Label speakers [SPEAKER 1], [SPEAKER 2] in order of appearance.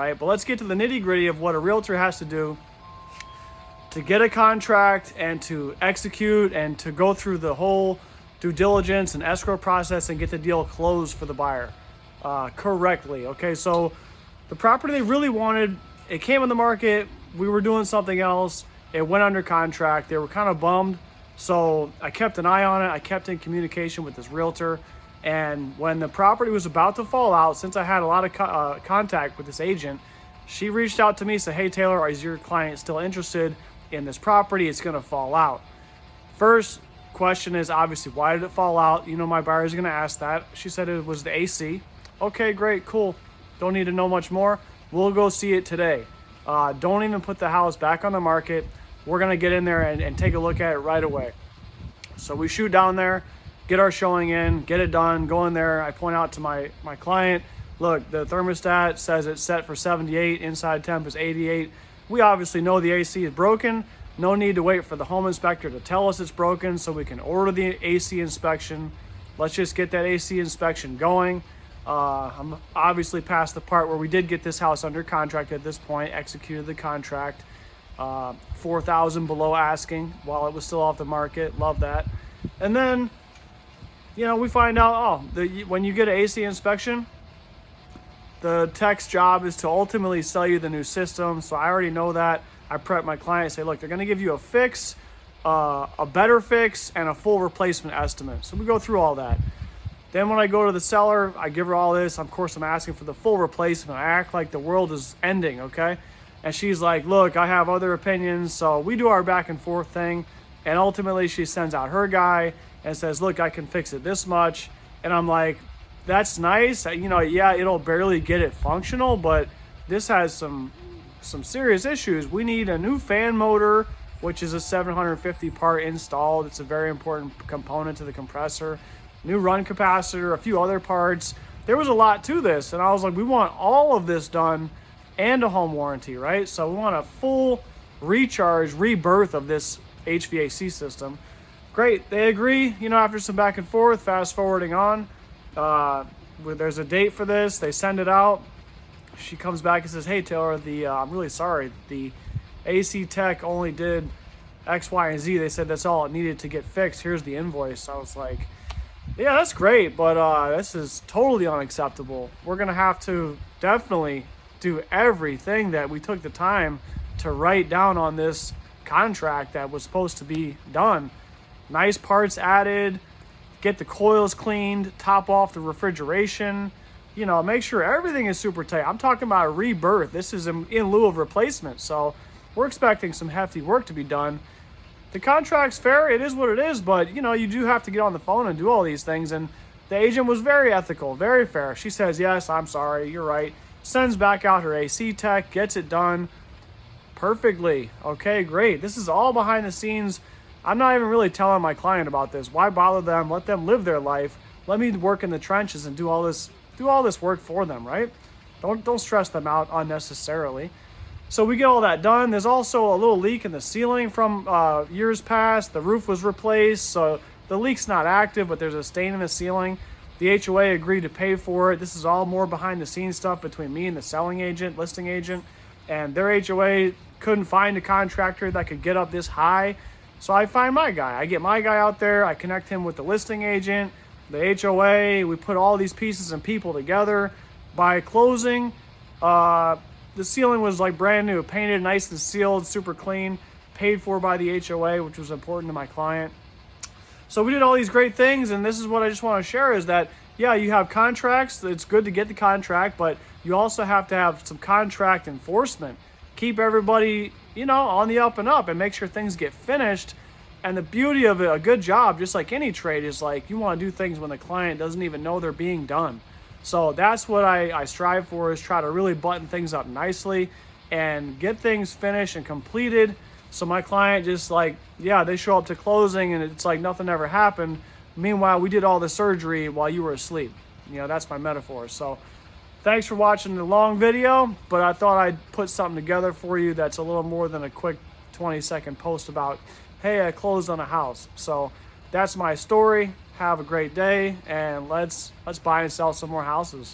[SPEAKER 1] right? But let's get to the nitty gritty of what a realtor has to do to get a contract and to execute and to go through the whole due diligence and escrow process and get the deal closed for the buyer correctly. Okay, so the property they really wanted, it came on the market. We were doing something else. It went under contract. They were kind of bummed. So I kept an eye on it. I kept in communication with this realtor. And when the property was about to fall out, since I had a lot of contact with this agent, she reached out to me and said, "Hey, Taylor, is your client still interested in this property? It's going to fall out." First question is obviously, why did it fall out? You know, my buyer is going to ask that. She said it was the AC. Okay, great, cool. Don't need to know much more. We'll go see it today. Don't even put the house back on the market. We're going to get in there and take a look at it right away. So we shoot down there, get our showing in, get it done, go in there. I point out to my client, look, the thermostat says it's set for 78, inside temp is 88. We obviously know the AC is broken. No need to wait for the home inspector to tell us it's broken so we can order the AC inspection. Let's just get that AC inspection going. I'm obviously past the part where we did get this house under contract at this point, executed the contract. $4,000 below asking while it was still off the market. Love that. And then, you know, we find out, when you get an AC inspection, the tech's job is to ultimately sell you the new system. So I already know that. I prep my client, say, look, they're going to give you a fix, a better fix, and a full replacement estimate. So we go through all that. Then when I go to the seller, I give her all this. Of course, I'm asking for the full replacement. I act like the world is ending, okay? And she's like, look, I have other opinions. So we do our back and forth thing. And ultimately, she sends out her guy and says, look, I can fix it this much. And I'm like, that's nice. You know, yeah, it'll barely get it functional, but this has some serious issues. We need a new fan motor, which is a 750 part installed. It's a very important component to the compressor. New run capacitor, a few other parts. There was a lot to this. And I was like, we want all of this done and a home warranty, right? So we want a full recharge, rebirth of this HVAC system. Great, they agree, you know, after some back and forth, fast forwarding on. There's a date for this, they send it out. She comes back and says, hey, Taylor, I'm really sorry. The AC tech only did X, Y, and Z. They said that's all it needed to get fixed. Here's the invoice. I was like, yeah, that's great, but this is totally unacceptable. We're going to have to definitely do everything that we took the time to write down on this contract that was supposed to be done. Nice parts added, get the coils cleaned, top off the refrigeration, you know, make sure everything is super tight. I'm talking about a rebirth. This is in lieu of replacement. So we're expecting some hefty work to be done. The contract's fair. It is what it is, but you know, you do have to get on the phone and do all these things. And the agent was very ethical, very fair. She says, yes, I'm sorry, you're right. Sends back out her AC tech, gets it done perfectly. Okay, great. This is all behind the scenes. I'm not even really telling my client about this. Why bother them? Let them live their life. Let me work in the trenches and do all this work for them, right? Don't stress them out unnecessarily. So we get all that done. There's also a little leak in the ceiling from years past. The roof was replaced, so the leak's not active, but there's a stain in the ceiling. The HOA agreed to pay for it. This is all more behind the scenes stuff between me and the selling agent, listing agent, and their HOA couldn't find a contractor that could get up this high. So I find my guy. I get my guy out there. I connect him with the listing agent, the HOA. We put all these pieces and people together. By closing, the ceiling was like brand new, painted, nice and sealed, super clean, paid for by the HOA, which was important to my client. So we did all these great things, and this is what I just want to share is that, yeah, you have contracts. It's good to get the contract, but you also have to have some contract enforcement. Keep everybody, you know, on the up and up and make sure things get finished. And the beauty of a good job, just like any trade, is like you want to do things when the client doesn't even know they're being done. So that's what I strive for, is try to really button things up nicely and get things finished and completed. So my client just like, yeah, they show up to closing and it's like nothing ever happened. Meanwhile, we did all the surgery while you were asleep. You know, that's my metaphor. So thanks for watching the long video, but I thought I'd put something together for you that's a little more than a quick 20-second post about, hey, I closed on a house. So that's my story. Have a great day, and let's buy and sell some more houses.